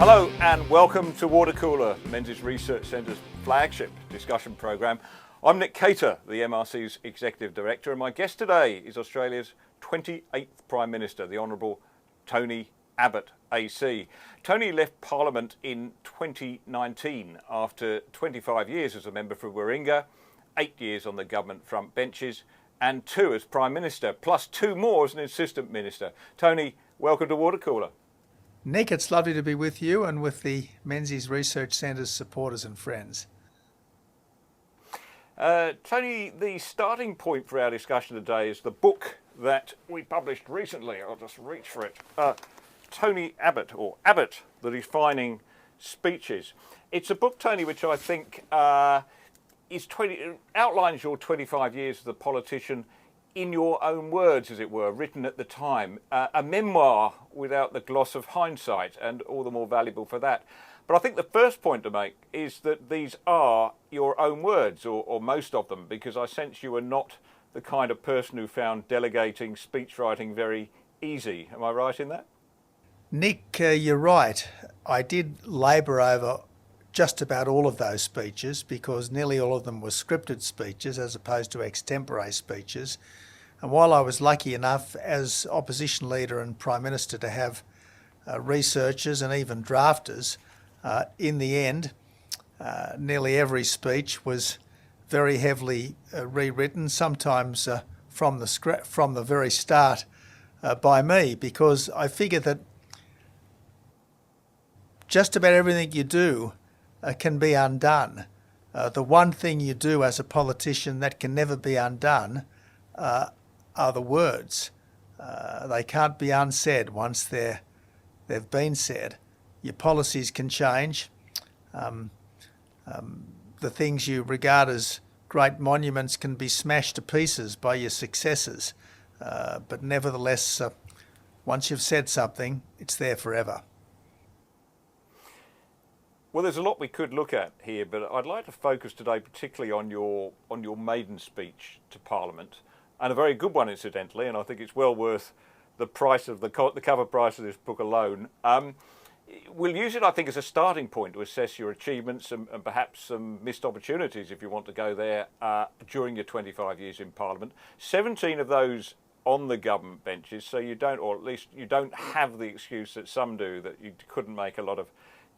Hello and welcome to Watercooler, Menzies Research Centre's flagship discussion programme. I'm Nick Cater, the MRC's Executive Director, and my guest today is Australia's 28th Prime Minister, the Honourable Tony Abbott, AC. Tony left Parliament in 2019 after 25 years as a member for Warringah, 8 years on the government front benches, and 2 as Prime Minister, plus 2 more as an Assistant Minister. Tony, welcome to Watercooler. Nick, it's lovely to be with you and with the Menzies Research Centre's supporters and friends. Tony, the starting point for our discussion today is the book that we published recently. I'll just reach for it. Tony Abbott, or Abbott, The Defining Speeches. It's a book, Tony, which I think outlines your 25 years as a politician in your own words, as it were, written at the time. A memoir without the gloss of hindsight, and all the more valuable for that. But I think the first point to make is that these are your own words, or most of them, because I sense you are not the kind of person who found delegating speech writing very easy. Am I right in that? Nick, you're right. I did labour over just about all of those speeches because nearly all of them were scripted speeches as opposed to extempore speeches. And while I was lucky enough as opposition leader and Prime Minister to have researchers and even drafters, in the end, nearly every speech was very heavily rewritten, sometimes from the very start by me, because I figure that just about everything you do can be undone. The one thing you do as a politician that can never be undone are the words. They can't be unsaid once they've been said. Your policies can change. The things you regard as great monuments can be smashed to pieces by your successors. But nevertheless, once you've said something, it's there forever. Well, there's a lot we could look at here, but I'd like to focus today particularly on your maiden speech to Parliament, and a very good one, incidentally, and I think it's well worth the price of the cover price of this book alone. We'll use it, I think, as a starting point to assess your achievements and perhaps some missed opportunities, if you want to go there, during your 25 years in Parliament. 17 of those on the government benches, so you don't, or at least you don't have the excuse that some do, that you couldn't make a lot of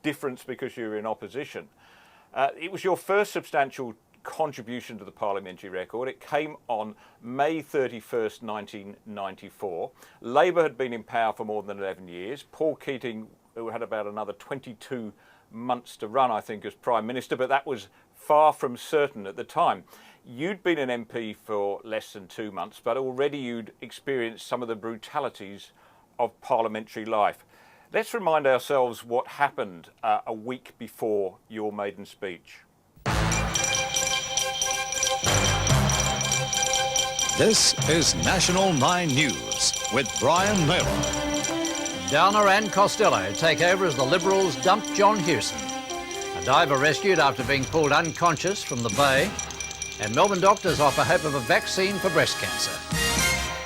difference because you were in opposition. It was your first substantial contribution to the parliamentary record. It came on May 31st, 1994. Labour had been in power for more than 11 years. Paul Keating, who had about another 22 months to run, I think, as Prime Minister, but that was far from certain at the time. You'd been an MP for less than 2 months, but already you'd experienced some of the brutalities of parliamentary life. Let's remind ourselves what happened a week before your maiden speech. This is National 9 News with Brian Naylor. Downer and Costello take over as the Liberals dump John Hewson. A diver rescued after being pulled unconscious from the bay. And Melbourne doctors offer hope of a vaccine for breast cancer.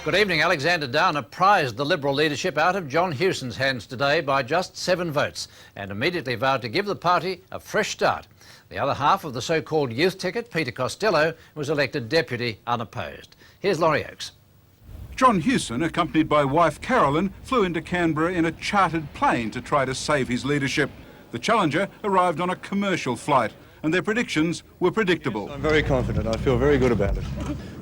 Good evening. Alexander Downer prized the Liberal leadership out of John Hewson's hands today by just 7 votes and immediately vowed to give the party a fresh start. The other half of the so-called youth ticket, Peter Costello, was elected deputy unopposed. Here's Laurie Oakes. John Hewson, accompanied by wife Carolyn, flew into Canberra in a chartered plane to try to save his leadership. The Challenger arrived on a commercial flight, and their predictions were predictable. I'm very confident. I feel very good about it.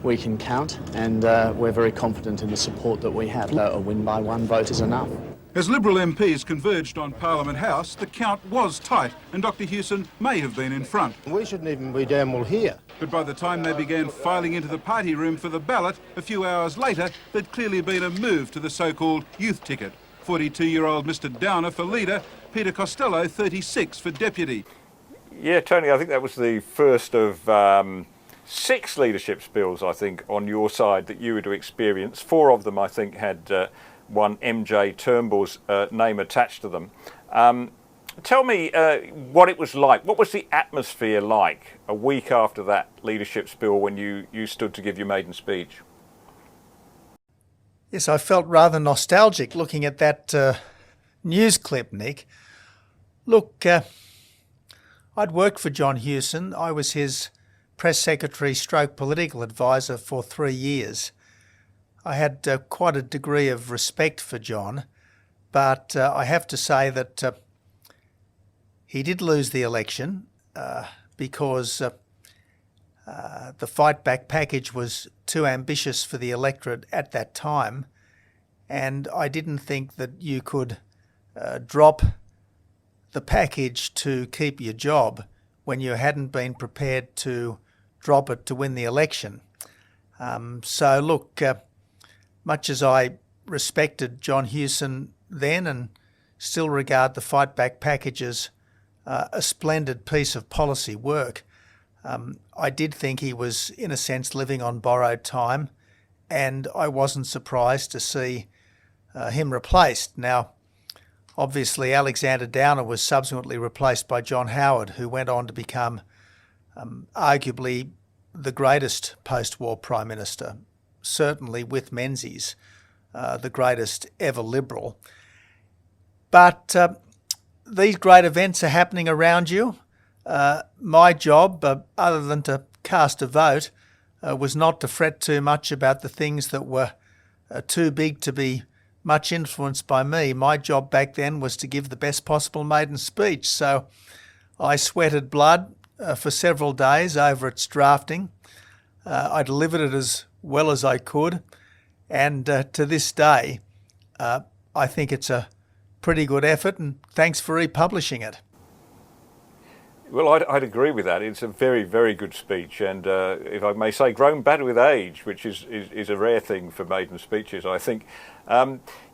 We can count, and we're very confident in the support that we have. A win by 1 vote is enough. As Liberal MPs converged on Parliament House, the count was tight, and Dr Hewson may have been in front. We shouldn't even be damn well here. But by the time they began filing into the party room for the ballot, a few hours later, there'd clearly been a move to the so-called youth ticket. 42-year-old Mr Downer for leader, Peter Costello, 36, for deputy. Yeah, Tony, I think that was the first of 6 leadership spills, I think, on your side that you were to experience. 4 of them, I think, had one MJ Turnbull's name attached to them. Tell me what it was like. What was the atmosphere like a week after that leadership spill when you stood to give your maiden speech? Yes, I felt rather nostalgic looking at that news clip, Nick. Look, I'd worked for John Hewson. I was his press secretary stroke political advisor for 3 years. I had quite a degree of respect for John, but I have to say that he did lose the election because the fight back package was too ambitious for the electorate at that time, and I didn't think that you could drop the package to keep your job when you hadn't been prepared to drop it to win the election. So look, much as I respected John Hewson then and still regard the fight back package as a splendid piece of policy work, I did think he was, in a sense, living on borrowed time, and I wasn't surprised to see him replaced. Now, obviously, Alexander Downer was subsequently replaced by John Howard, who went on to become arguably the greatest post-war Prime Minister, certainly with Menzies, the greatest ever Liberal. But these great events are happening around you. My job, other than to cast a vote, was not to fret too much about the things that were too big to be much influenced by me. My job back then was to give the best possible maiden speech. So I sweated blood for several days over its drafting. I delivered it as well as I could. And to this day, I think it's a pretty good effort, and thanks for republishing it. Well, I'd agree with that. It's a very, very good speech, and if I may say, grown better with age, which is a rare thing for maiden speeches, I think.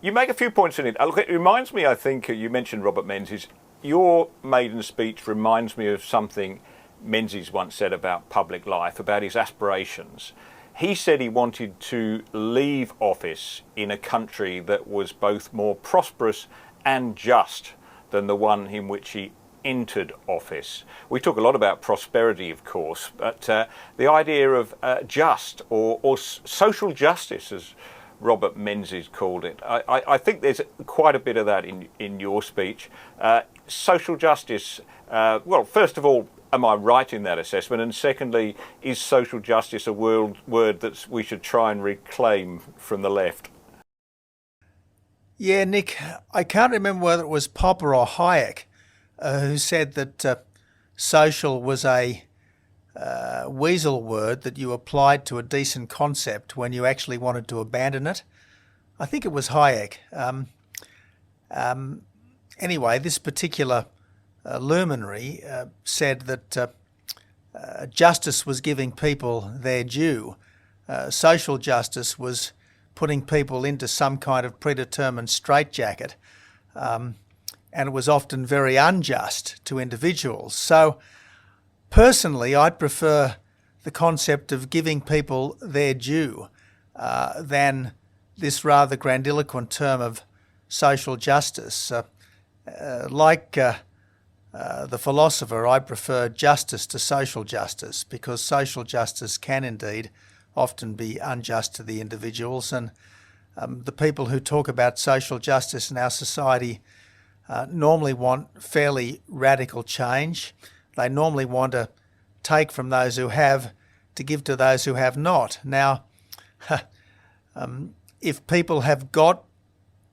You make a few points in it. Look, it reminds me, I think, you mentioned Robert Menzies. Your maiden speech reminds me of something Menzies once said about public life, about his aspirations. He said he wanted to leave office in a country that was both more prosperous and just than the one in which he entered office. We talk a lot about prosperity, of course, but the idea of just or social justice, as Robert Menzies called it, I think there's quite a bit of that in your speech. Social justice, well, first of all, am I right in that assessment? And secondly, is social justice a word that we should try and reclaim from the left? Yeah, Nick, I can't remember whether it was Popper or Hayek who said that social was a weasel word that you applied to a decent concept when you actually wanted to abandon it. I think it was Hayek. Anyway, this particular luminary said that justice was giving people their due. Social justice was putting people into some kind of predetermined straitjacket. And it was often very unjust to individuals. So personally, I'd prefer the concept of giving people their due than this rather grandiloquent term of social justice. Like the philosopher, I prefer justice to social justice, because social justice can indeed often be unjust to the individuals. And the people who talk about social justice in our society normally want fairly radical change. They normally want to take from those who have to give to those who have not. Now, if people have got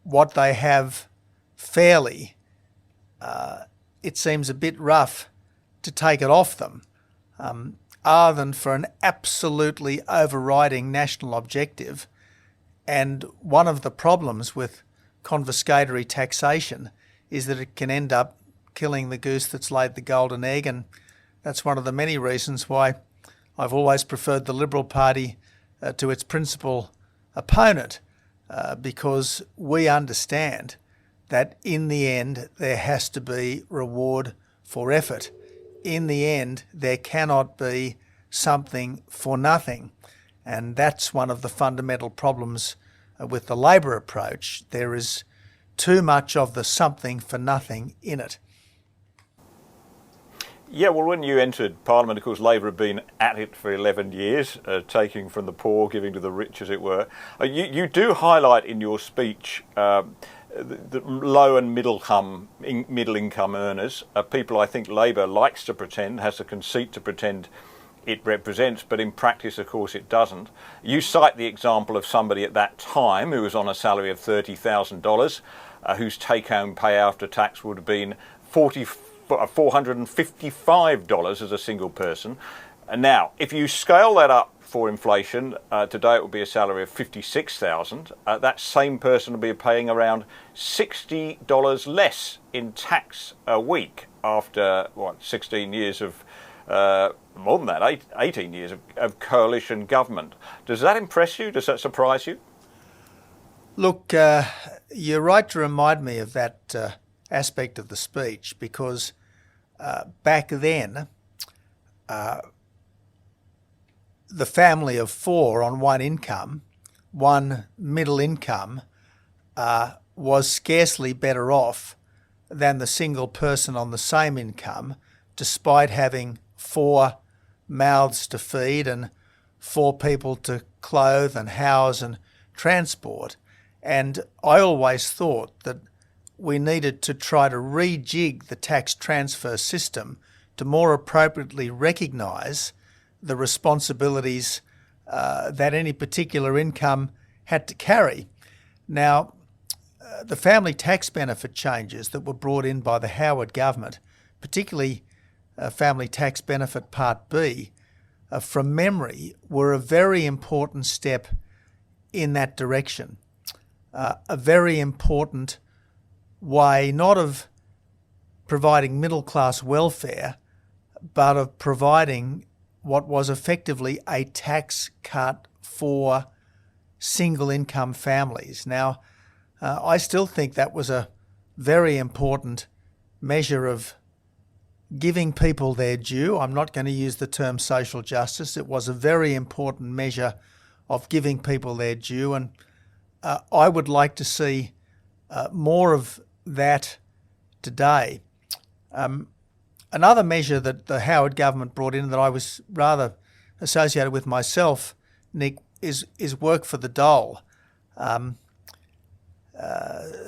what they have fairly, it seems a bit rough to take it off them, other than for an absolutely overriding national objective. And one of the problems with confiscatory taxation is that it can end up killing the goose that's laid the golden egg, and that's one of the many reasons why I've always preferred the Liberal Party to its principal opponent, because we understand that in the end there has to be reward for effort. In the end there cannot be something for nothing, and that's one of the fundamental problems with the Labor approach. There is too much of the something for nothing in it. Yeah, well, when you entered Parliament, of course, Labor had been at it for 11 years, taking from the poor, giving to the rich, as it were. You do highlight in your speech the low and middle income earners are people I think Labor likes to pretend, has a conceit to pretend it represents, but in practice, of course, it doesn't. You cite the example of somebody at that time who was on a salary of $30,000, whose take-home pay after tax would have been $455 as a single person. And now, if you scale that up for inflation, today it would be a salary of $56,000. That same person will be paying around $60 less in tax a week after, 16 years of more than that, 18 years of coalition government. Does that impress you? Does that surprise you? Look, you're right to remind me of that aspect of the speech, because back then, the family of four on one income, one middle income, was scarcely better off than the single person on the same income, despite having four mouths to feed and four people to clothe and house and transport. And I always thought that we needed to try to rejig the tax transfer system to more appropriately recognise the responsibilities that any particular income had to carry. Now, the family tax benefit changes that were brought in by the Howard government, particularly Family Tax Benefit Part B, from memory, were a very important step in that direction. A very important way, not of providing middle-class welfare, but of providing what was effectively a tax cut for single-income families. Now, I still think that was a very important measure of giving people their due. I'm not going to use the term social justice. It was a very important measure of giving people their due, and I would like to see more of that today. Another measure that the Howard government brought in that I was rather associated with myself, Nick, is work for the dole.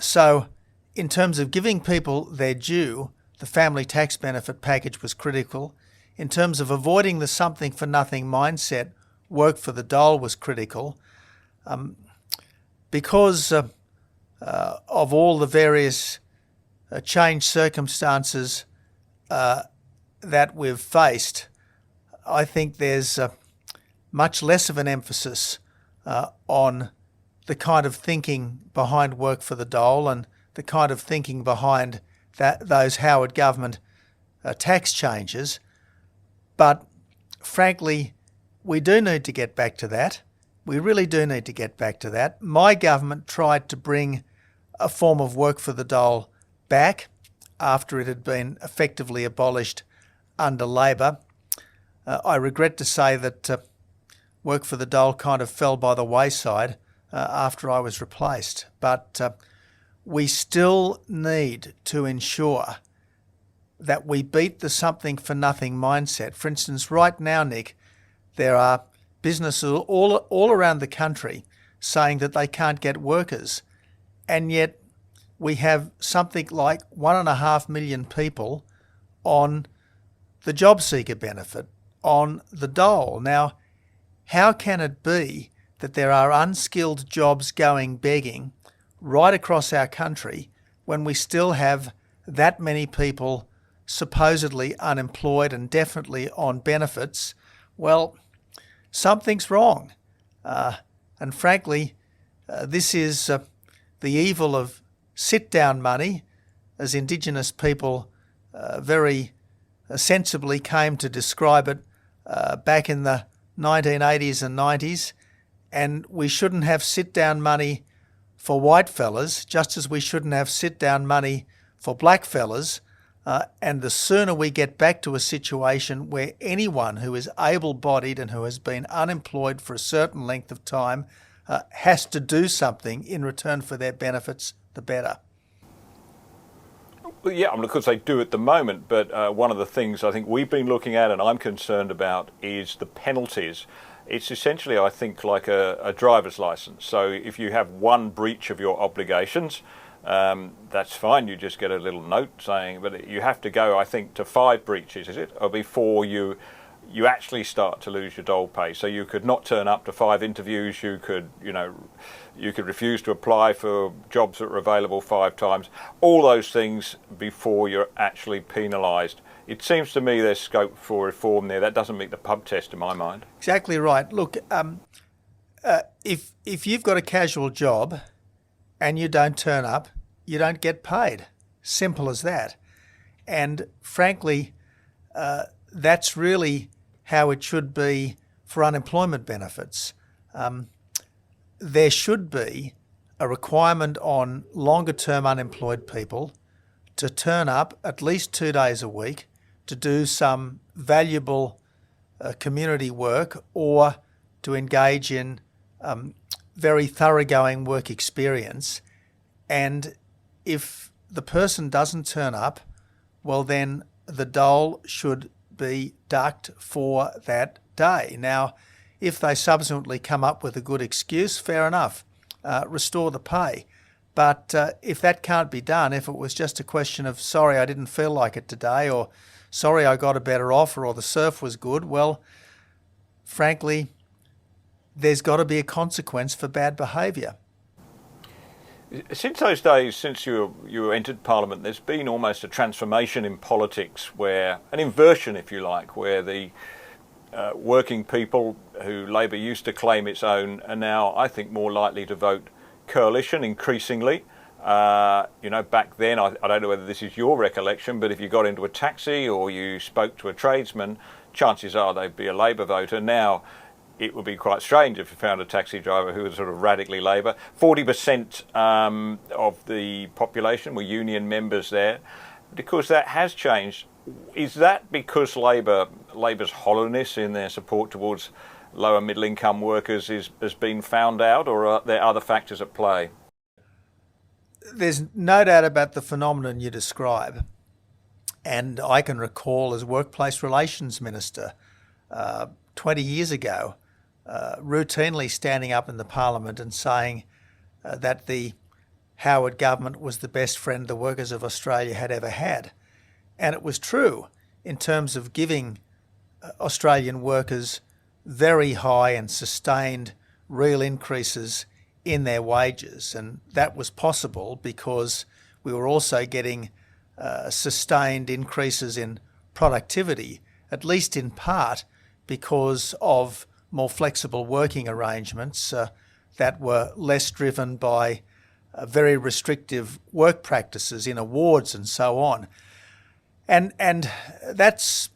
So in terms of giving people their due, the family tax benefit package was critical. In terms of avoiding the something for nothing mindset, work for the dole was critical. Because of all the various changed circumstances that we've faced, I think there's much less of an emphasis on the kind of thinking behind work for the dole and the kind of thinking behind those Howard government tax changes. But frankly, we do need to get back to that. We really do need to get back to that. My government tried to bring a form of work for the dole back after it had been effectively abolished under Labor. I regret to say that work for the dole kind of fell by the wayside after I was replaced. But we still need to ensure that we beat the something for nothing mindset. For instance, right now, Nick, there are businesses all around the country saying that they can't get workers, and yet we have something like 1.5 million people on the job seeker benefit, on the dole. Now, how can it be that there are unskilled jobs going begging right across our country when we still have that many people supposedly unemployed and definitely on benefits? Well, something's wrong. And frankly, this is the evil of sit-down money, as Indigenous people very sensibly came to describe it back in the 1980s and 90s. And we shouldn't have sit-down money for white fellas, just as we shouldn't have sit-down money for black fellas. And the sooner we get back to a situation where anyone who is able-bodied and who has been unemployed for a certain length of time has to do something in return for their benefits, the better. Well, yeah, I mean, of course they do at the moment, but one of the things I think we've been looking at and I'm concerned about is the penalties. It's essentially, I think, like a driver's license. So if you have one breach of your obligations, that's fine. You just get a little note saying, but you have to go, I think, to 5 breaches, is it? Or before you actually start to lose your dole pay. So you could not turn up to 5 interviews. You could refuse to apply for jobs that are available 5 times. All those things before you're actually penalised. It seems to me there's scope for reform there. That doesn't meet the pub test in my mind. Exactly right. Look, if you've got a casual job and you don't turn up, you don't get paid. Simple as that. And frankly, that's really how it should be for unemployment benefits. There should be a requirement on longer-term unemployed people to turn up at least 2 days a week to do some valuable community work or to engage in very thoroughgoing work experience. And if the person doesn't turn up, well then the dole should be ducked for that day. Now, if they subsequently come up with a good excuse, fair enough, restore the pay. But if that can't be done, if it was just a question of, sorry, I didn't feel like it today, or sorry, I got a better offer, or the surf was good, well, frankly, there's got to be a consequence for bad behaviour. Since those days, since you entered Parliament, there's been almost a transformation in politics, where an inversion, if you like, where the working people who Labor used to claim its own are now, I think, more likely to vote coalition increasingly. Back then, I don't know whether this is your recollection, but if you got into a taxi or you spoke to a tradesman, chances are they'd be a Labor voter. Now, it would be quite strange if you found a taxi driver who was sort of radically Labor. 40% of the population were union members there. Because that has changed, is that because Labor's hollowness in their support towards lower middle income workers has been found out, or are there other factors at play? There's no doubt about the phenomenon you describe. And I can recall as Workplace Relations Minister 20 years ago, routinely standing up in the Parliament and saying that the Howard government was the best friend the workers of Australia had ever had. And it was true in terms of giving Australian workers very high and sustained real increases in their wages. And that was possible because we were also getting sustained increases in productivity, at least in part because of more flexible working arrangements that were less driven by very restrictive work practices in awards and so on. And that's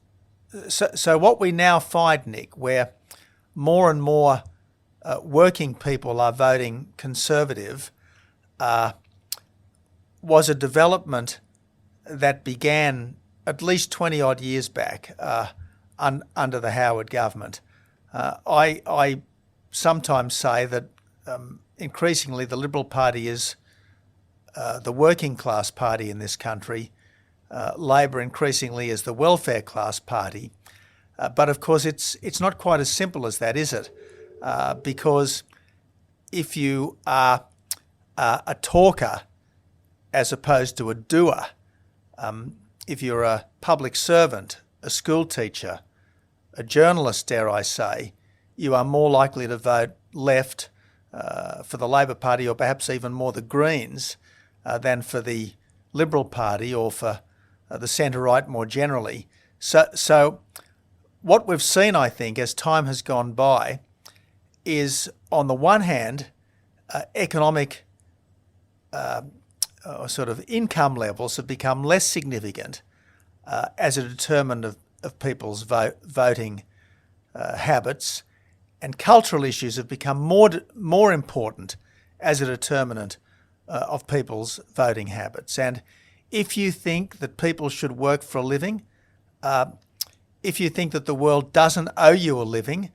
so what we now find, Nick, where more and more working people are voting Conservative, was a development that began at least 20 odd years back under the Howard government. I sometimes say that increasingly the Liberal Party is the working class party in this country. Labor increasingly is the welfare class party. But of course it's not quite as simple as that, is it? Because if you are a talker as opposed to a doer, if you're a public servant, a school teacher, a journalist, dare I say, you are more likely to vote left for the Labor Party, or perhaps even more the Greens, than for the Liberal Party or for the centre-right more generally. So what we've seen, I think, as time has gone by, is on the one hand, economic sort of income levels have become less significant as a determinant of people's voting habits, and cultural issues have become more important as a determinant of people's voting habits. And if you think that people should work for a living, if you think that the world doesn't owe you a living,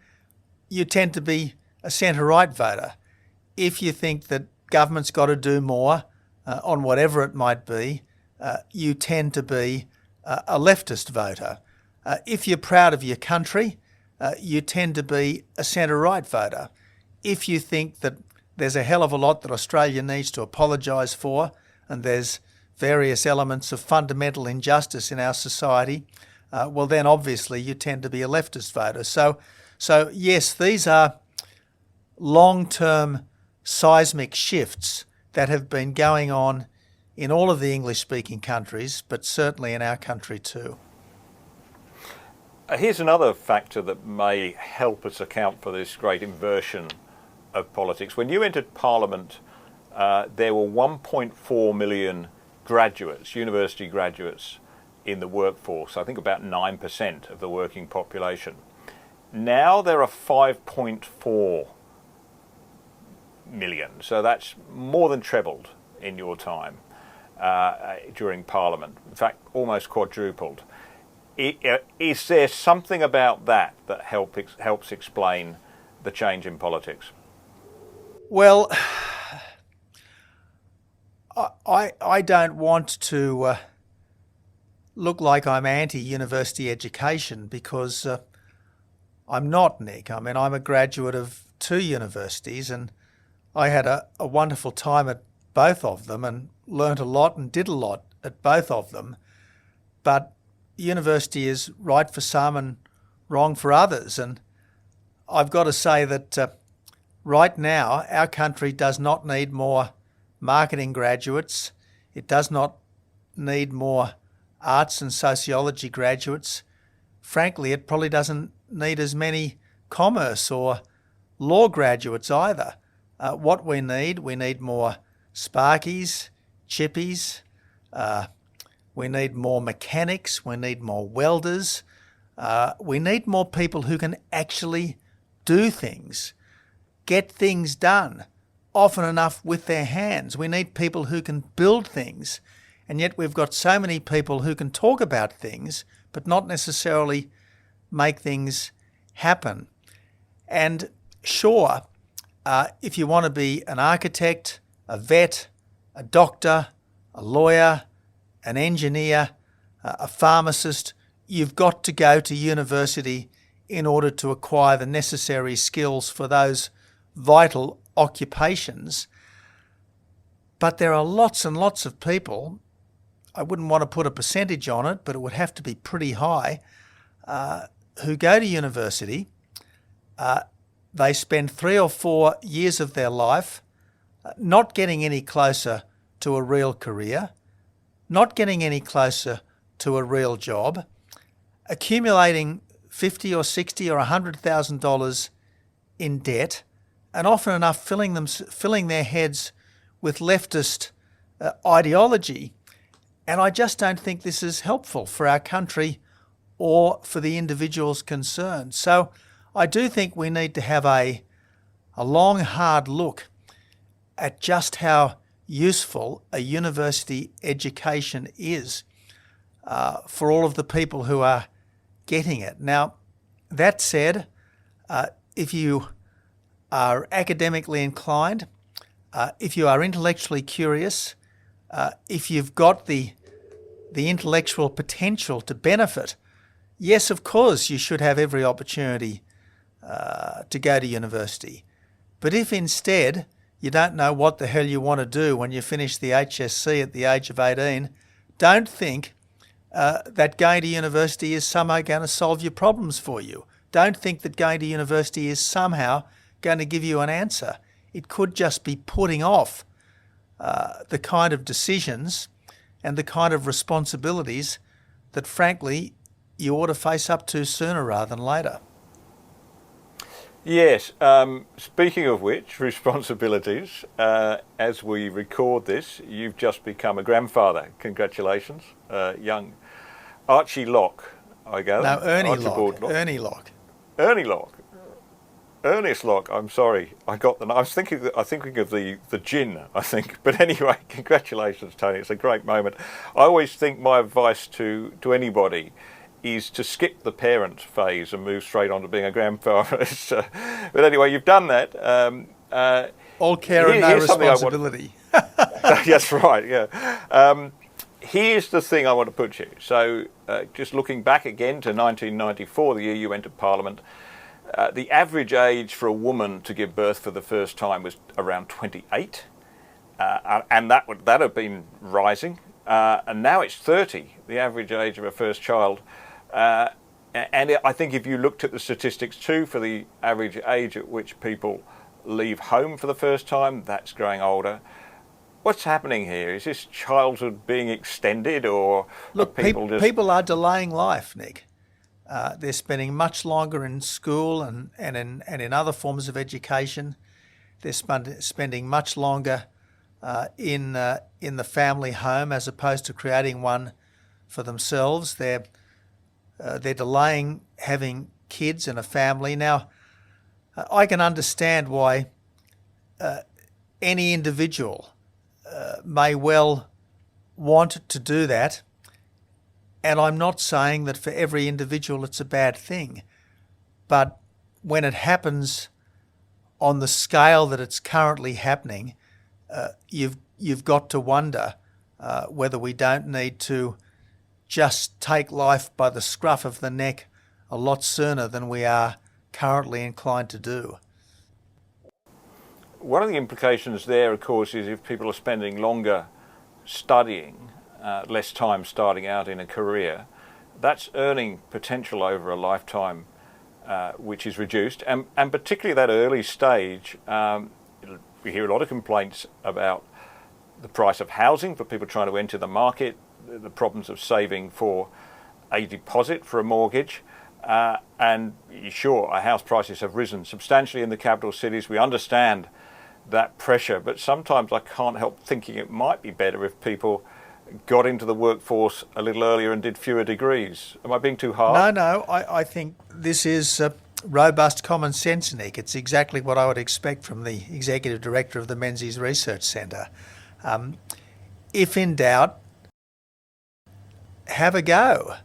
you tend to be a centre-right voter. If you think that government's got to do more on whatever it might be, you tend to be a leftist voter. If you're proud of your country, you tend to be a centre-right voter. If you think that there's a hell of a lot that Australia needs to apologise for, and there's various elements of fundamental injustice in our society, well then obviously you tend to be a leftist voter. So yes, these are long-term seismic shifts that have been going on in all of the English-speaking countries, but certainly in our country too. Here's another factor that may help us account for this great inversion of politics. When you entered Parliament, there were 1.4 million graduates, university graduates, in the workforce. I think about 9% of the working population. Now there are 5.4 million, so that's more than trebled in your time during Parliament. In fact, almost quadrupled. Is there something about that that helps explain the change in politics? Well, I don't want to look like I'm anti-university education, because I'm not, Nick. I mean, I'm a graduate of 2 universities, and I had a wonderful time at both of them and learnt a lot and did a lot at both of them. But university is right for some and wrong for others. And I've got to say that right now our country does not need more marketing graduates. It does not need more arts and sociology graduates. Frankly, it probably doesn't need as many commerce or law graduates either. What we need more sparkies, chippies, we need more mechanics, we need more welders, we need more people who can actually do things, get things done, often enough with their hands. We need people who can build things, and yet we've got so many people who can talk about things but not necessarily make things happen. And sure, if you want to be an architect, a vet, a doctor, a lawyer, an engineer, a pharmacist, you've got to go to university in order to acquire the necessary skills for those vital occupations. But there are lots and lots of people, I wouldn't want to put a percentage on it, but it would have to be pretty high, who go to university. They spend 3 or 4 years of their life not getting any closer to a real career, not getting any closer to a real job, accumulating $50 or $60 or $100,000 in debt, and often enough filling their heads with leftist ideology. And I just don't think this is helpful for our country or for the individuals concerned. So I do think we need to have a long, hard look at just how useful a university education is for all of the people who are getting it. Now, that said, if you are academically inclined, if you are intellectually curious, if you've got the intellectual potential to benefit, yes, of course, you should have every opportunity to go to university. But if instead you don't know what the hell you want to do when you finish the HSC at the age of 18, don't think that going to university is somehow going to solve your problems for you. Don't think that going to university is somehow going to give you an answer. It could just be putting off the kind of decisions and the kind of responsibilities that, frankly, you ought to face up to sooner rather than later. Yes, speaking of which, responsibilities, as we record this, you've just become a grandfather. Congratulations. Young Archie Locke, I gather. No, Ernie Archibald Locke. Ernie Locke. Ernie Locke. Ernest Locke, I'm sorry, I got the. I was thinking of the gin, I think. But anyway, congratulations, Tony. It's a great moment. I always think my advice to anybody is to skip the parent phase and move straight on to being a grandfather. But anyway, you've done that. All care and no responsibility. That's right, yeah. Here's the thing I want to put you. So just looking back again to 1994, the year you entered Parliament, the average age for a woman to give birth for the first time was around 28. and that had been rising, and now it's 30, the average age of a first child. I think if you looked at the statistics too for the average age at which people leave home for the first time, that's growing older. What's happening here? Is this childhood being extended, or look, people are delaying life, Nick? They're spending much longer in school and in other forms of education. They're spending much longer in the family home as opposed to creating one for themselves. They're delaying having kids and a family. Now, I can understand why any individual may well want to do that, and I'm not saying that for every individual it's a bad thing, but when it happens on the scale that it's currently happening, you've got to wonder whether we don't need to just take life by the scruff of the neck a lot sooner than we are currently inclined to do. One of the implications there, of course, is if people are spending longer studying, less time starting out in a career, that's earning potential over a lifetime which is reduced. And particularly that early stage, we hear a lot of complaints about the price of housing for people trying to enter the market, the problems of saving for a deposit for a mortgage. And sure, our house prices have risen substantially in the capital cities. We understand that pressure, but sometimes I can't help thinking it might be better if people got into the workforce a little earlier and did fewer degrees. Am I being too hard? No, I think this is robust common sense, Nick. It's exactly what I would expect from the Executive Director of the Menzies Research Centre. If in doubt, have a go.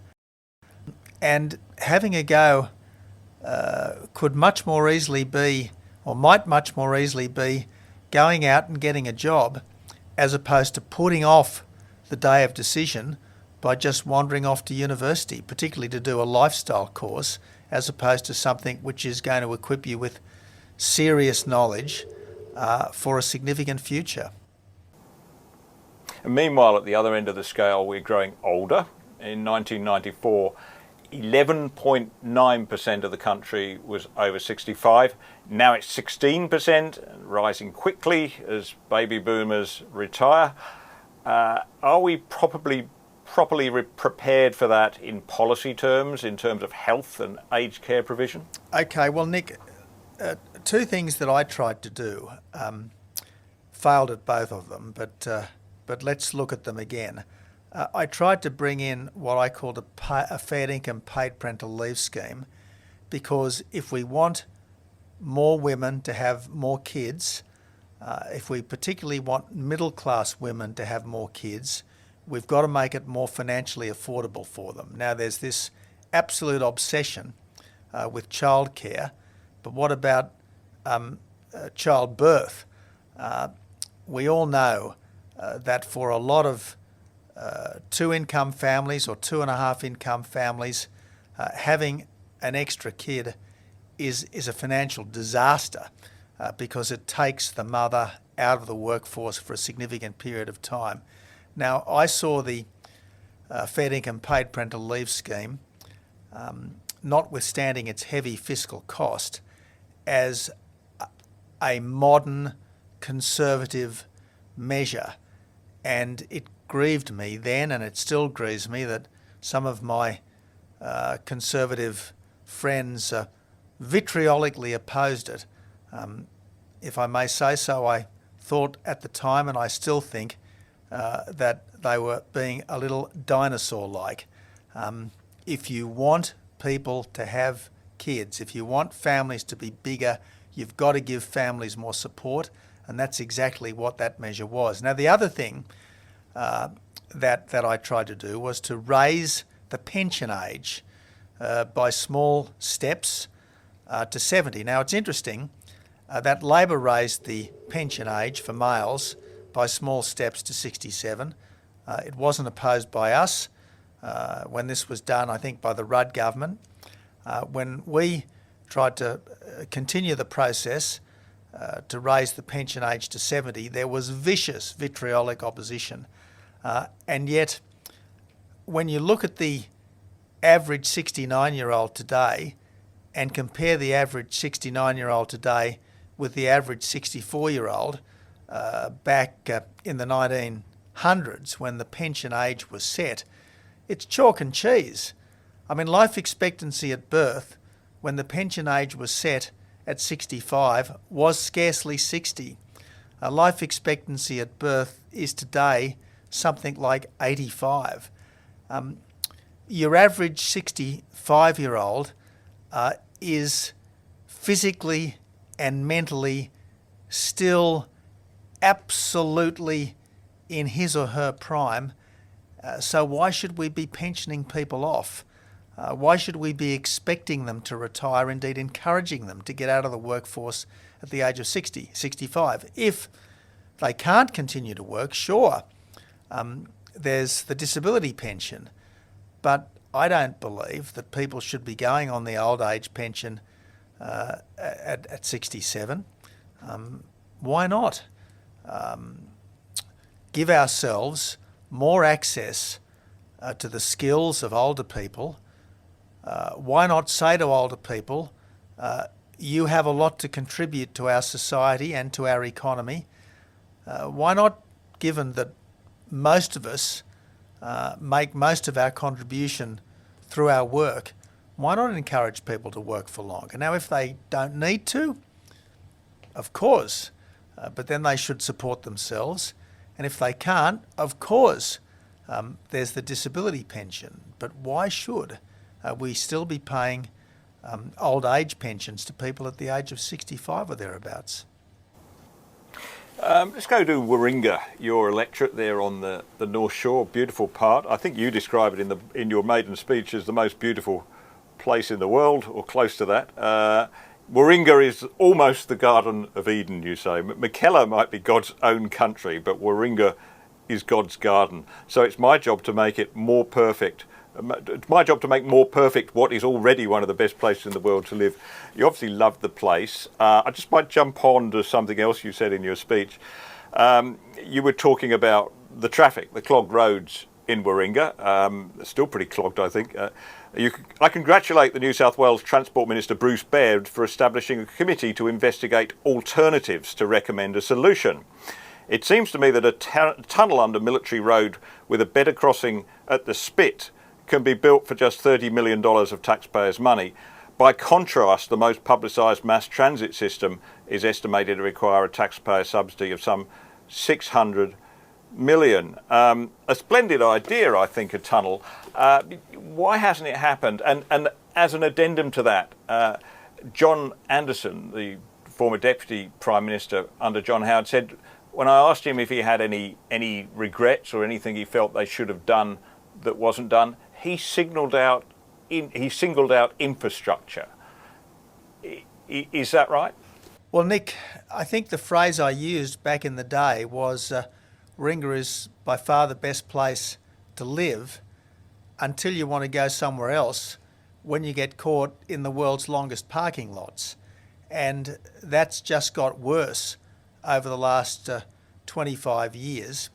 And having a go could much more easily be, or might much more easily be, going out and getting a job as opposed to putting off the day of decision by just wandering off to university, particularly to do a lifestyle course, as opposed to something which is going to equip you with serious knowledge for a significant future. And meanwhile, at the other end of the scale, we're growing older. In 1994, 11.9% of the country was over 65. Now it's 16%, rising quickly as baby boomers retire. Are we properly prepared for that in policy terms, in terms of health and aged care provision? Okay, well, Nick, two things that I tried to do, failed at both of them, but let's look at them again. I tried to bring in what I called a fair income paid parental leave scheme, because if we want more women to have more kids, if we particularly want middle class women to have more kids, we've got to make it more financially affordable for them. Now, there's this absolute obsession with childcare, but what about childbirth? We all know that for a lot of two-income families or 2.5 income families, having an extra kid is a financial disaster because it takes the mother out of the workforce for a significant period of time. Now, I saw the Fair Income Paid Parental Leave scheme, notwithstanding its heavy fiscal cost, as a modern conservative measure, and it grieved me then, and it still grieves me, that some of my conservative friends vitriolically opposed it. If I may say so, I thought at the time, and I still think, that they were being a little dinosaur-like. If you want people to have kids, if you want families to be bigger, you've got to give families more support, and that's exactly what that measure was. Now, the other thing that I tried to do was to raise the pension age by small steps to 70. Now, it's interesting that Labor raised the pension age for males by small steps to 67. It wasn't opposed by us when this was done, I think, by the Rudd government. When we tried to continue the process, to raise the pension age to 70, there was vicious, vitriolic opposition. And yet, when you look at the average 69-year-old today and compare the average 69-year-old today with the average 64-year-old back in the 1900s when the pension age was set, it's chalk and cheese. I mean, life expectancy at birth when the pension age was set at 65 was scarcely 60. Life expectancy at birth is today something like 85. Your average 65-year-old is physically and mentally still absolutely in his or her prime. So why should we be pensioning people off? Why should we be expecting them to retire, indeed encouraging them to get out of the workforce at the age of 60, 65? If they can't continue to work, sure, there's the disability pension. But I don't believe that people should be going on the old age pension at 67. Why not? Give ourselves more access to the skills of older people. Why not say to older people, you have a lot to contribute to our society and to our economy? Why not, given that most of us make most of our contribution through our work, why not encourage people to work for longer? Now, if they don't need to, of course, but then they should support themselves. And if they can't, of course, there's the disability pension. But why should we still be paying old age pensions to people at the age of 65 or thereabouts? Let's go to Warringah, your electorate there on the North Shore, beautiful part. I think you describe it in your maiden speech as the most beautiful place in the world, or close to that. Warringah is almost the Garden of Eden, you say. Mackellar might be God's own country, but Warringah is God's garden. So it's my job to make it more perfect. It's my job to make more perfect what is already one of the best places in the world to live. You obviously love the place. I just might jump on to something else you said in your speech. You were talking about the traffic, the clogged roads in Warringah. Still pretty clogged, I think. I congratulate the New South Wales Transport Minister Bruce Baird for establishing a committee to investigate alternatives to recommend a solution. It seems to me that a tunnel under Military Road with a better crossing at the Spit can be built for just $30 million of taxpayers' money. By contrast, the most publicised mass transit system is estimated to require a taxpayer subsidy of some $600 million. A splendid idea, I think, a tunnel. Why hasn't it happened? And as an addendum to that, John Anderson, the former Deputy Prime Minister under John Howard, said, when I asked him if he had any regrets or anything he felt they should have done that wasn't done, he singled out infrastructure. Is that right? Well, Nick, I think the phrase I used back in the day was Warringah is by far the best place to live until you want to go somewhere else when you get caught in the world's longest parking lots. And that's just got worse over the last 25 years.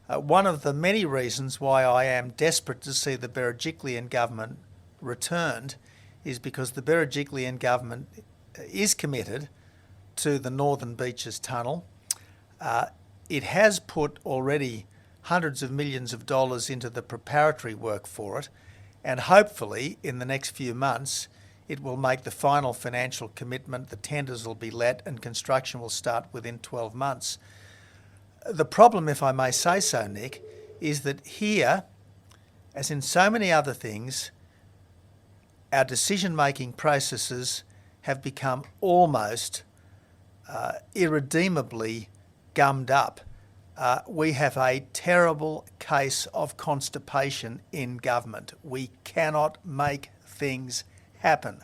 One of the many reasons why I am desperate to see the Berejiklian government returned is because the Berejiklian government is committed to the Northern Beaches Tunnel. It has put already hundreds of millions of dollars into the preparatory work for it, and hopefully in the next few months it will make the final financial commitment, the tenders will be let and construction will start within 12 months. The problem, if I may say so, Nick, is that here, as in so many other things, our decision-making processes have become almost irredeemably gummed up. We have a terrible case of constipation in government. We cannot make things happen,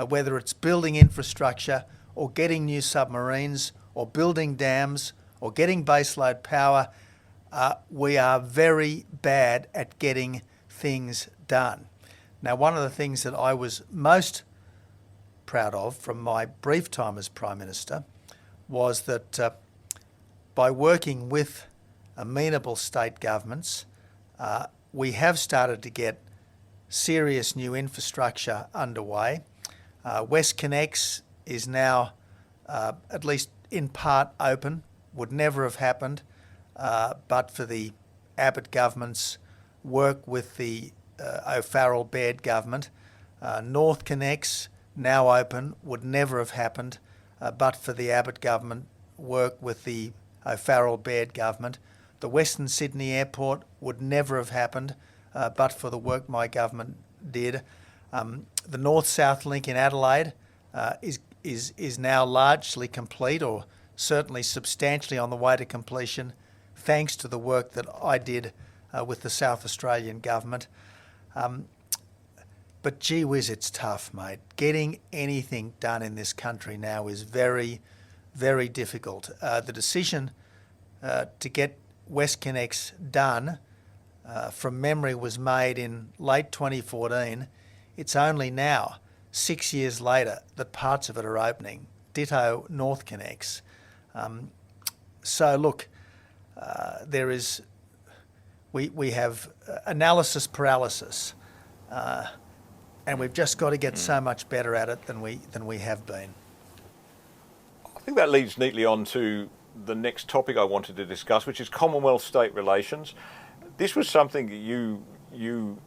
whether it's building infrastructure or getting new submarines or building dams or getting baseload power. We are very bad at getting things done. Now, one of the things that I was most proud of from my brief time as Prime Minister was that by working with amenable state governments, we have started to get serious new infrastructure underway. WestConnex is now, at least in part, open. Would never have happened but for the Abbott government's work with the O'Farrell-Baird government. NorthConnex, now open, would never have happened but for the Abbott government work with the O'Farrell-Baird government. The Western Sydney Airport would never have happened but for the work my government did. The North-South link in Adelaide is now largely complete, or certainly substantially on the way to completion, thanks to the work that I did with the South Australian government. But gee whiz, it's tough, mate. Getting anything done in this country now is very, very difficult. The decision to get WestConnex done, from memory, was made in late 2014. It's only now, 6 years later, that parts of it are opening. Ditto NorthConnex. So look, we have analysis paralysis, and we've just got to get so much better at it than we have been. I think that leads neatly on to the next topic I wanted to discuss, which is Commonwealth-state relations. This was something that you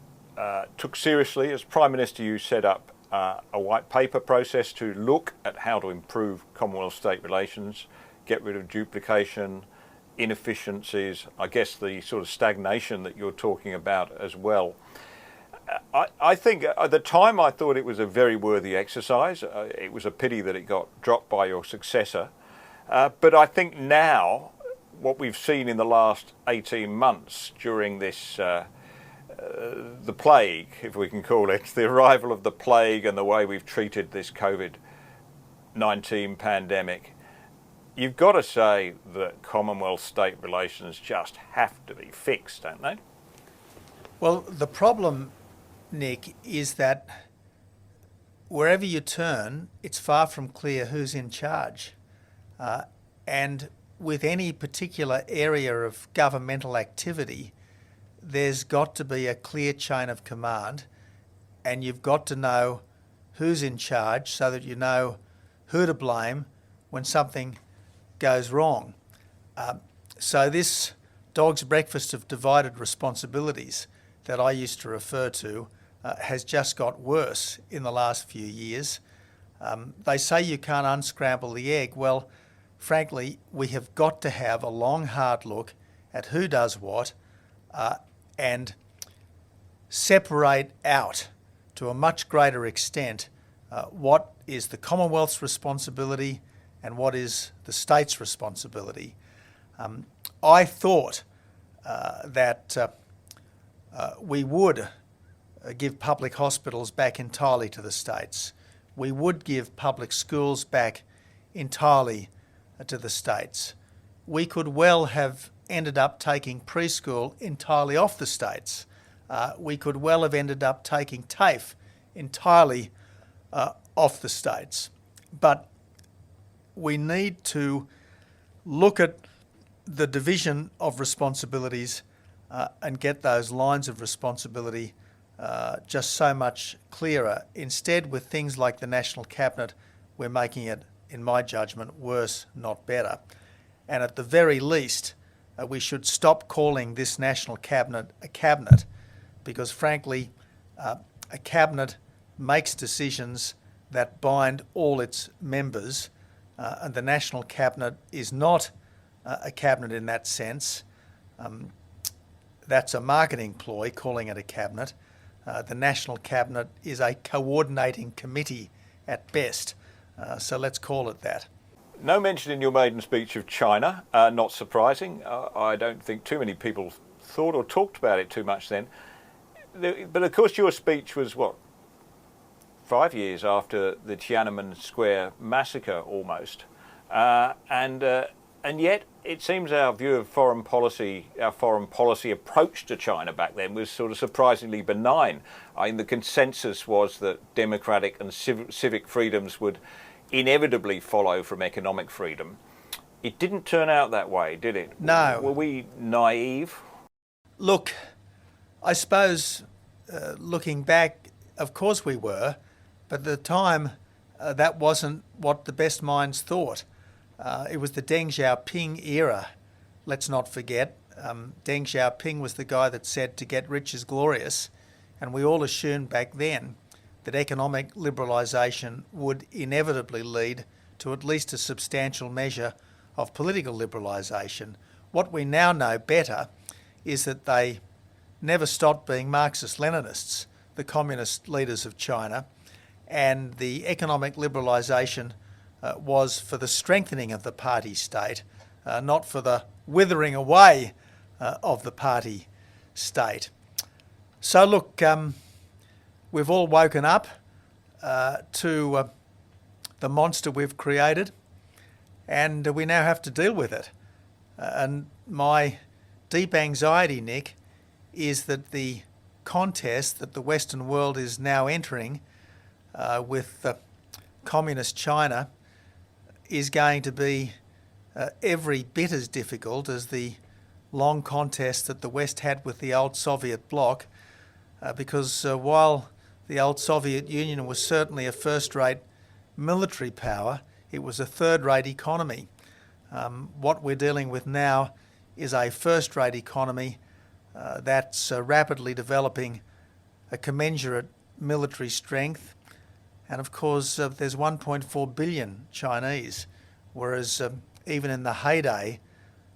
took seriously. As Prime Minister, you set up a white paper process to look at how to improve Commonwealth-state relations, get rid of duplication, inefficiencies, I guess the sort of stagnation that you're talking about as well. I think at the time I thought it was a very worthy exercise. It was a pity that it got dropped by your successor. But I think now, what we've seen in the last 18 months during this, the plague, if we can call it, the arrival of the plague and the way we've treated this COVID-19 pandemic, you've got to say that Commonwealth-state relations just have to be fixed, don't they? Well, the problem, Nick, is that wherever you turn, it's far from clear who's in charge. And with any particular area of governmental activity, there's got to be a clear chain of command, and you've got to know who's in charge so that you know who to blame when something goes wrong. So this dog's breakfast of divided responsibilities that I used to refer to has just got worse in the last few years. They say you can't unscramble the egg. Well, frankly, we have got to have a long, hard look at who does what and separate out to a much greater extent what is the Commonwealth's responsibility and what is the state's responsibility. I thought that we would give public hospitals back entirely to the states. We would give public schools back entirely to the states. We could well have ended up taking preschool entirely off the states. We could well have ended up taking TAFE entirely off the states. But we need to look at the division of responsibilities and get those lines of responsibility just so much clearer. Instead, with things like the National Cabinet, we're making it, in my judgment, worse, not better. And at the very least, we should stop calling this National Cabinet a cabinet, because frankly, a cabinet makes decisions that bind all its members, and the National Cabinet is not a cabinet in that sense. That's a marketing ploy, calling it a cabinet. The National Cabinet is a coordinating committee at best, so let's call it that. No mention in your maiden speech of China, not surprising. I don't think too many people thought or talked about it too much then. But of course your speech was, 5 years after the Tiananmen Square massacre almost. And yet it seems our view of foreign policy approach to China back then was sort of surprisingly benign. The consensus was that democratic and civic freedoms would inevitably follow from economic freedom. It didn't turn out that way, did it? No. Were we naive? Look, I suppose looking back, of course we were, but at the time that wasn't what the best minds thought. It was the Deng Xiaoping era, let's not forget. Deng Xiaoping was the guy that said to get rich is glorious, and we all assumed back then that economic liberalisation would inevitably lead to at least a substantial measure of political liberalisation. What we now know better is that they never stopped being Marxist-Leninists, the communist leaders of China, and the economic liberalisation was for the strengthening of the party state, not for the withering away of the party state. So look, we've all woken up to the monster we've created, and we now have to deal with it. And my deep anxiety, Nick, is that the contest that the Western world is now entering with communist China is going to be every bit as difficult as the long contest that the West had with the old Soviet bloc, because while the old Soviet Union was certainly a first-rate military power, it was a third-rate economy. What we're dealing with now is a first-rate economy that's rapidly developing a commensurate military strength. And of course, there's 1.4 billion Chinese, whereas even in the heyday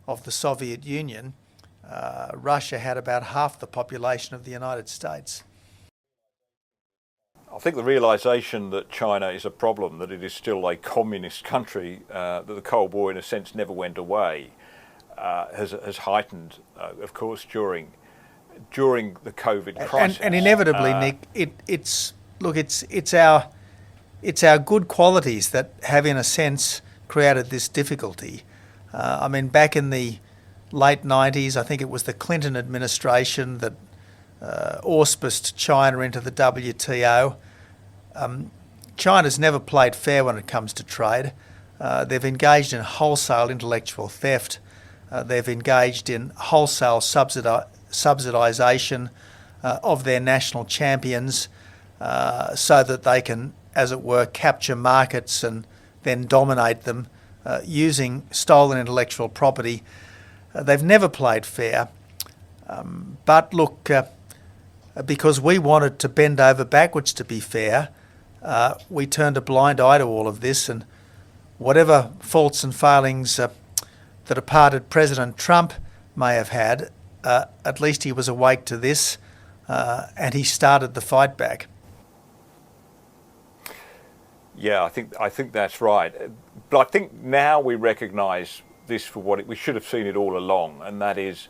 of the Soviet Union, Russia had about half the population of the United States. I think the realisation that China is a problem, that it is still a communist country, that the Cold War in a sense never went away, has heightened, of course, during the COVID crisis. And inevitably, Nick, it's our good qualities that have, in a sense, created this difficulty. I mean, back in the late 90s, I think it was the Clinton administration that auspiced China into the WTO. China's never played fair when it comes to trade. They've engaged in wholesale intellectual theft. They've engaged in wholesale subsidisation of their national champions so that they can, as it were, capture markets and then dominate them using stolen intellectual property. They've never played fair. But look, because we wanted to bend over backwards to be fair, we turned a blind eye to all of this, and whatever faults and failings that departed President Trump may have had, at least he was awake to this, and he started the fight back. Yeah, I think that's right. But I think now we recognise this for what we should have seen it all along, and that is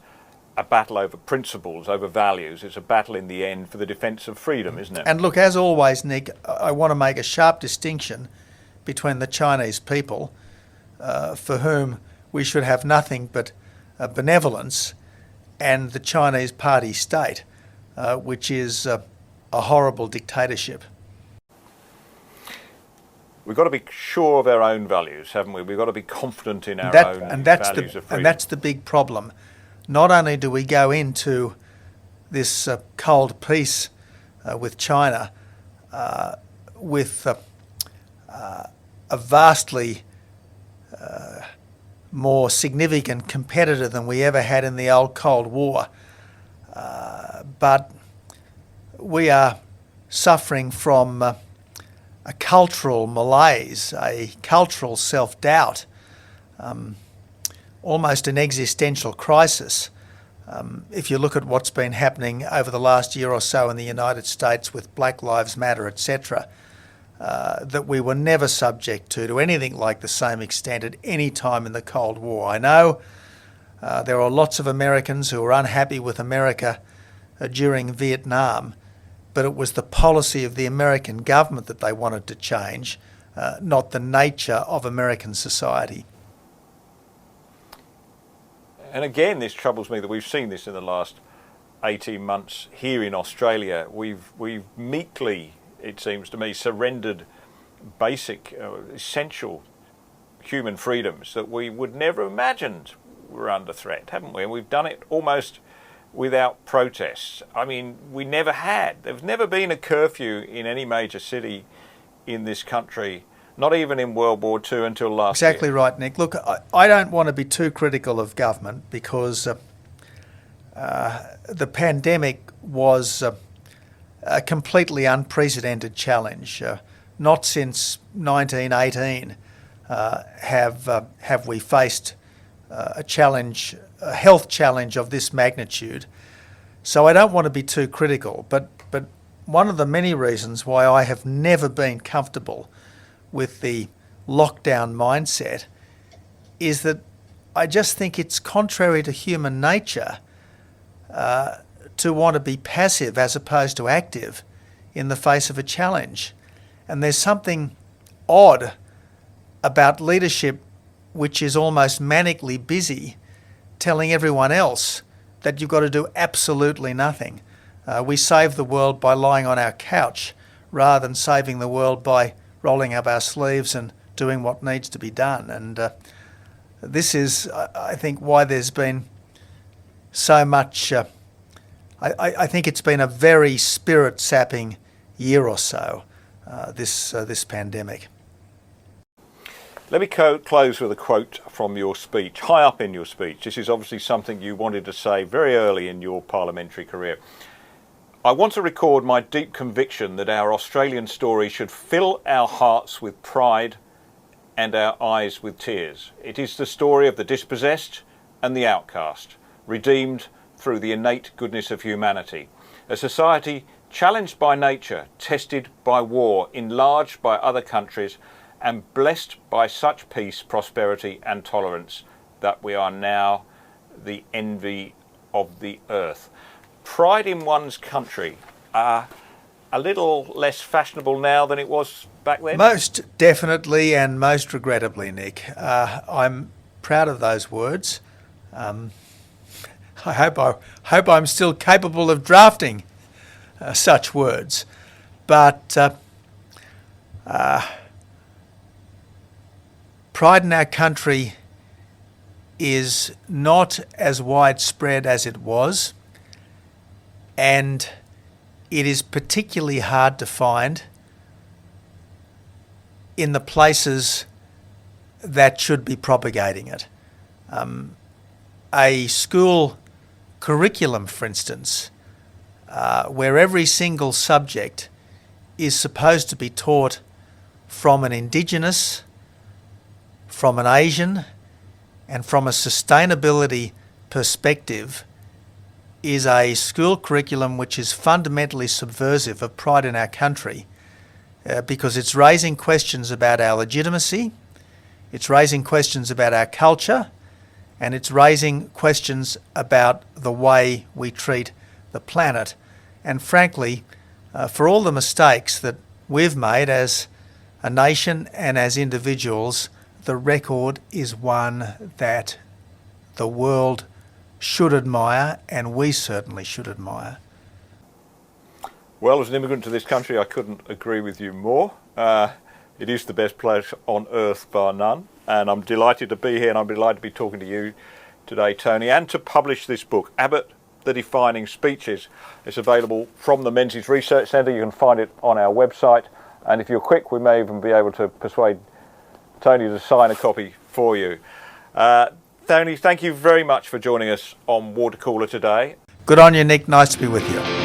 a battle over principles, over values. It's a battle in the end for the defence of freedom, isn't it? And look, as always, Nick, I want to make a sharp distinction between the Chinese people, for whom we should have nothing but benevolence, and the Chinese party state, which is a horrible dictatorship. We've got to be sure of our own values, haven't we? We've got to be confident in our own values of freedom. And that's the big problem. Not only do we go into this cold peace with China with a vastly more significant competitor than we ever had in the old Cold War, but we are suffering from a cultural malaise, a cultural self-doubt, almost an existential crisis. If you look at what's been happening over the last year or so in the United States with Black Lives Matter, etc., that we were never subject to anything like the same extent at any time in the Cold War. I know there are lots of Americans who are unhappy with America during Vietnam, but it was the policy of the American government that they wanted to change, not the nature of American society. And again, this troubles me that we've seen this in the last 18 months here in Australia. We've meekly, it seems to me, surrendered basic, essential human freedoms that we would never have imagined were under threat, haven't we? And we've done it almost without protests. I mean, we never had. There's never been a curfew in any major city in this country, not even in World War II until last year. Exactly right, Nick. Look, I don't want to be too critical of government because the pandemic was a completely unprecedented challenge. Not since 1918 have we faced a challenge, a health challenge of this magnitude. So I don't want to be too critical, but one of the many reasons why I have never been comfortable with the lockdown mindset is that I just think it's contrary to human nature to want to be passive as opposed to active in the face of a challenge. And there's something odd about leadership which is almost manically busy telling everyone else that you've got to do absolutely nothing. We save the world by lying on our couch rather than saving the world by rolling up our sleeves and doing what needs to be done. And this is, I think, why there's been so much... I think it's been a very spirit-sapping year or so, this pandemic. Let me close with a quote from your speech, high up in your speech. This is obviously something you wanted to say very early in your parliamentary career. I want to record my deep conviction that our Australian story should fill our hearts with pride and our eyes with tears. It is the story of the dispossessed and the outcast, redeemed through the innate goodness of humanity. A society challenged by nature, tested by war, enlarged by other countries, and blessed by such peace, prosperity and tolerance that we are now the envy of the earth. Pride in one's country, a little less fashionable now than it was back then? Most definitely and most regrettably, Nick. I'm proud of those words. I hope I'm still capable of drafting such words. But pride in our country is not as widespread as it was, and it is particularly hard to find in the places that should be propagating it. A school curriculum, for instance, where every single subject is supposed to be taught from an Indigenous, from an Asian, and from a sustainability perspective, is a school curriculum which is fundamentally subversive of pride in our country, because it's raising questions about our legitimacy, it's raising questions about our culture, and it's raising questions about the way we treat the planet. And frankly, for all the mistakes that we've made as a nation and as individuals, the record is one that the world should admire, and we certainly should admire. Well, as an immigrant to this country, I couldn't agree with you more. It is the best place on earth, bar none, and I'm delighted to be here, and I'm delighted to be talking to you today, Tony, and to publish this book, Abbott, The Defining Speeches. It's available from the Menzies Research Centre. You can find it on our website, and if you're quick, we may even be able to persuade Tony to sign a copy for you. Tony, thank you very much for joining us on Watercooler today. Good on you, Nick. Nice to be with you.